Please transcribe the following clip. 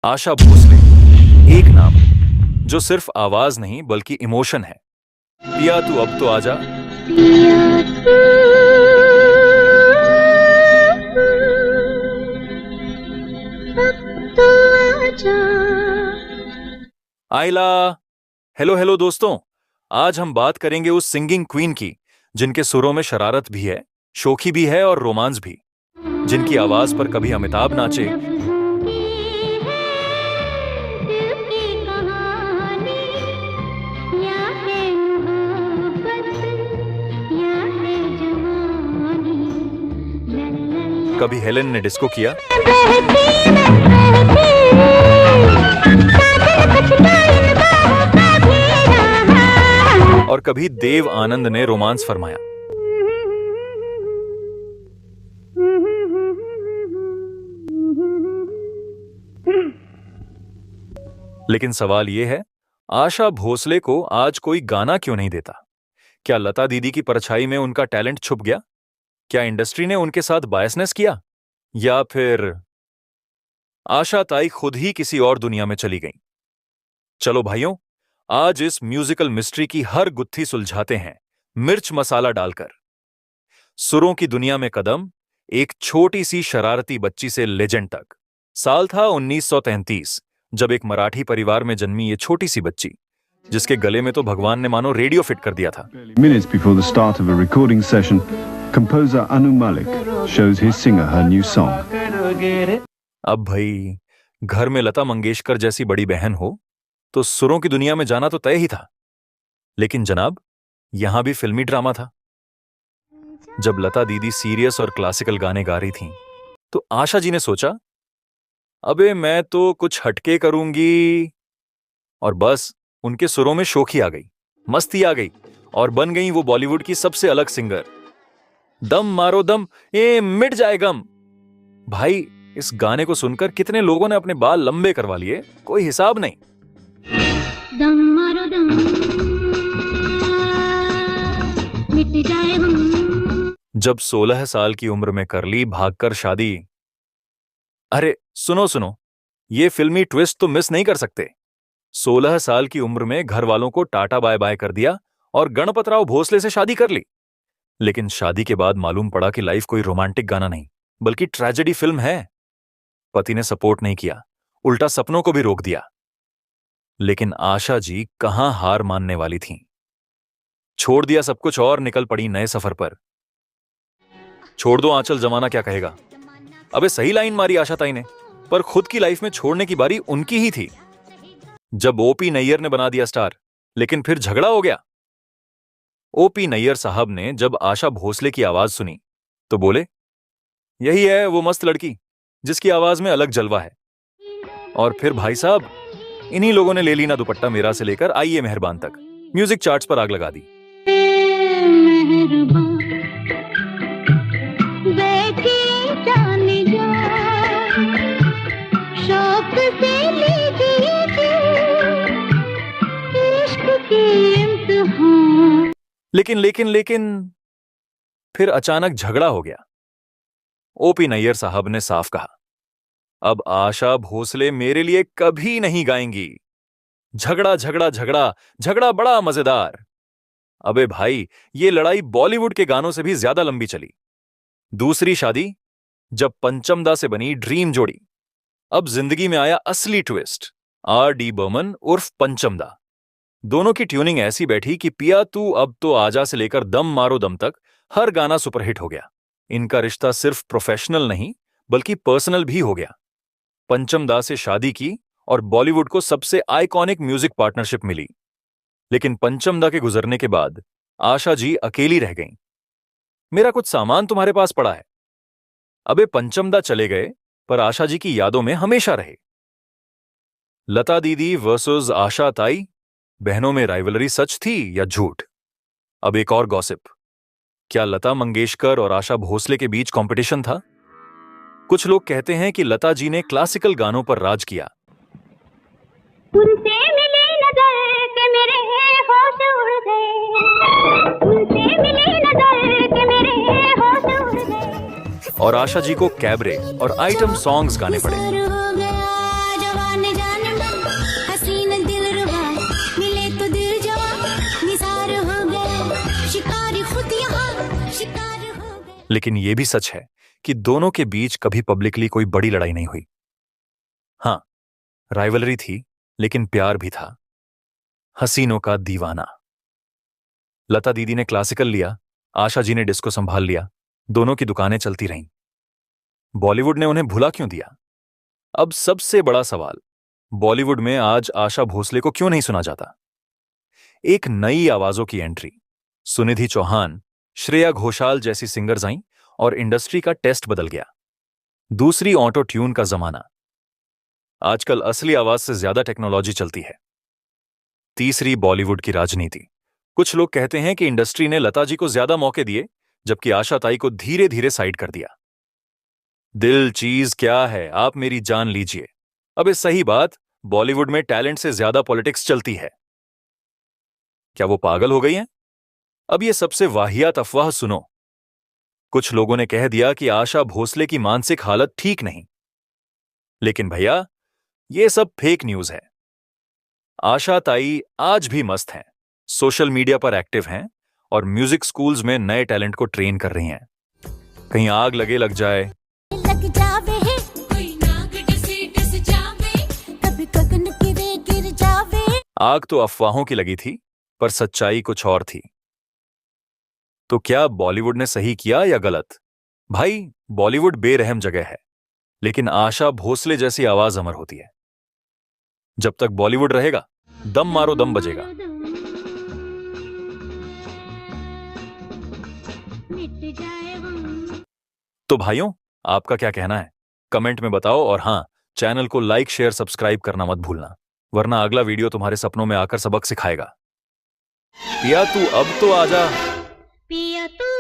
आशा भोसले, एक नाम जो सिर्फ आवाज नहीं बल्कि इमोशन है। पिया तू अब तो आजा। आइला। हेलो हेलो दोस्तों, आज हम बात करेंगे उस सिंगिंग क्वीन की जिनके सुरों में शरारत भी है, शोखी भी है और रोमांस भी, जिनकी आवाज पर कभी अमिताभ नाचे कभी हेलेन ने डिस्को किया और कभी देव आनंद ने रोमांस फरमाया। लेकिन सवाल यह है, आशा भोसले को आज कोई गाना क्यों नहीं देता? क्या लता दीदी की परछाई में उनका टैलेंट छुप गया? क्या इंडस्ट्री ने उनके साथ बायसनेस किया, या फिर आशा ताई खुद ही किसी और दुनिया में चली गईं? चलो भाइयों, आज इस म्यूजिकल मिस्ट्री की हर गुत्थी सुलझाते हैं, मिर्च मसाला डालकर। सुरों की दुनिया में कदम, एक छोटी सी शरारती बच्ची से लेजेंड तक। साल था 1933, जब एक मराठी परिवार में जन्मी ये छोटी सी बच्ची, जिसके गले में तो भगवान ने मानो रेडियो फिट कर दिया था। Minutes before the start of a recording session, composer Anu Malik shows his singer her new song. अब भाई, घर में लता मंगेशकर जैसी बड़ी बहन हो तो सुरों की दुनिया में जाना तो तय ही था। लेकिन जनाब, यहां भी फिल्मी ड्रामा था। जब लता दीदी सीरियस और क्लासिकल गाने गा रही थीं, तो आशा जी ने सोचा, अबे मैं तो कुछ हटके करूंगी। और बस उनके सुरों में शोखी आ गई, मस्ती आ गई और बन गई वो बॉलीवुड की सबसे अलग सिंगर। दम मारो दम, ये मिट जाए गम। भाई, इस गाने को सुनकर कितने लोगों ने अपने बाल लंबे करवा लिए, कोई हिसाब नहीं। दम मारो दम, मिट जाए हम। जब 16 साल की उम्र में कर ली भागकर शादी। अरे सुनो सुनो, ये फिल्मी ट्विस्ट तो मिस नहीं कर सकते। 16 साल की उम्र में घर वालों को टाटा बाय बाय कर दिया और गणपतराव भोसले से शादी कर ली। लेकिन शादी के बाद मालूम पड़ा कि लाइफ कोई रोमांटिक गाना नहीं बल्कि ट्रेजेडी फिल्म है। पति ने सपोर्ट नहीं किया, उल्टा सपनों को भी रोक दिया। लेकिन आशा जी कहां हार मानने वाली थीं। छोड़ दिया सब कुछ और निकल पड़ी नए सफर पर। छोड़ दो आंचल, जमाना क्या कहेगा। अबे सही लाइन मारी आशा ताई ने, पर खुद की लाइफ में छोड़ने की बारी उनकी ही थी। जब ओपी नैयर ने बना दिया स्टार, लेकिन फिर झगड़ा हो गया। ओपी नैयर साहब ने जब आशा भोसले की आवाज सुनी तो बोले, यही है वो मस्त लड़की जिसकी आवाज में अलग जलवा है। और फिर भाई साहब, इन्हीं लोगों ने ले ली ना दुपट्टा मेरा से लेकर आइए मेहरबान तक, म्यूजिक चार्ट्स पर आग लगा दी। लेकिन फिर अचानक झगड़ा हो गया। ओपी नैयर साहब ने साफ कहा, अब आशा भोसले मेरे लिए कभी नहीं गाएंगी। झगड़ा झगड़ा झगड़ा झगड़ा बड़ा मजेदार। अबे भाई, ये लड़ाई बॉलीवुड के गानों से भी ज्यादा लंबी चली। दूसरी शादी, जब पंचमदा से बनी ड्रीम जोड़ी। अब जिंदगी में आया असली ट्विस्ट, R.D. बर्मन उर्फ पंचमदा। दोनों की ट्यूनिंग ऐसी बैठी कि पिया तू अब तो आजा से लेकर दम मारो दम तक हर गाना सुपरहिट हो गया। इनका रिश्ता सिर्फ प्रोफेशनल नहीं बल्कि पर्सनल भी हो गया। पंचमदा से शादी की और बॉलीवुड को सबसे आइकॉनिक म्यूजिक पार्टनरशिप मिली। लेकिन पंचमदा के गुजरने के बाद आशा जी अकेली रह गईं। मेरा कुछ सामान तुम्हारे पास पड़ा है। अबे पंचमदा चले गए, पर आशा जी की यादों में हमेशा रहे। लता दीदी वर्सेस आशा ताई, बहनों में राइवलरी सच थी या झूठ? अब एक और गॉसिप, क्या लता मंगेशकर और आशा भोसले के बीच कंपटीशन था? कुछ लोग कहते हैं कि लता जी ने क्लासिकल गानों पर राज किया। उनसे मिली नजर के मेरे होश उड़ गए, उनसे मिली नजर के मेरे होश उड़ गए। और आशा जी को कैबरे और आइटम सॉन्ग्स गाने पड़े। हसीन दिलरुबा मिले तो दिल जवा निसार हो गया शिकारी खुद यहाँ शिकार हो गया। लेकिन यह भी सच है कि दोनों के बीच कभी पब्लिकली कोई बड़ी लड़ाई नहीं हुई। हां, राइवलरी थी, लेकिन प्यार भी था। हसीनों का दीवाना। लता दीदी ने क्लासिकल लिया, आशा जी ने डिस्को संभाल लिया। दोनों की दुकानें चलती रहीं। बॉलीवुड ने उन्हें भुला क्यों दिया? अब सबसे बड़ा सवाल, बॉलीवुड में आज आशा भोसले को क्यों नहीं सुना जाता? एक नई आवाजों की एंट्री, सुनिधि चौहान, श्रेया घोषाल जैसी सिंगर्स आईं और इंडस्ट्री का टेस्ट बदल गया। दूसरी ऑटो ट्यून का जमाना। आजकल असली आवाज से ज्यादा टेक्नोलॉजी चलती है। तीसरी बॉलीवुड की राजनीति। कुछ लोग कहते हैं कि इंडस्ट्री ने लता जी को ज्यादा मौके दिए, जबकि आशा ताई को धीरे धीरे साइड कर दिया। दिल चीज क्या है, आप मेरी जान लीजिए। अब इस सही बात, बॉलीवुड में टैलेंट से ज्यादा पॉलिटिक्स चलती है। क्या वो पागल हो गई हैं? अब ये सबसे वाहियात अफवाह सुनो। कुछ लोगों ने कह दिया कि आशा भोसले की मानसिक हालत ठीक नहीं। लेकिन भैया, ये सब फेक न्यूज है। आशा ताई आज भी मस्त हैं, सोशल मीडिया पर एक्टिव हैं और म्यूजिक स्कूल्स में नए टैलेंट को ट्रेन कर रही हैं। कहीं आग लगे लग जाए, लग जावे है कोई नाग डिस जावे कभी गगन गिर जावे। आग तो अफवाहों की लगी थी, पर सच्चाई कुछ और थी। तो क्या बॉलीवुड ने सही किया या गलत? भाई, बॉलीवुड बेरहम जगह है, लेकिन आशा भोसले जैसी आवाज अमर होती है। जब तक बॉलीवुड रहेगा, दम मारो दम बजेगा। मिट जाए वो। तो भाइयों, आपका क्या कहना है? कमेंट में बताओ और हां, चैनल को लाइक, शेयर, सब्सक्राइब करना मत भूलना, वरना अगला वीडियो तुम्हारे सपनों में आकर सबक सिखाएगा। पिया तू अब तो आजा। पिया तू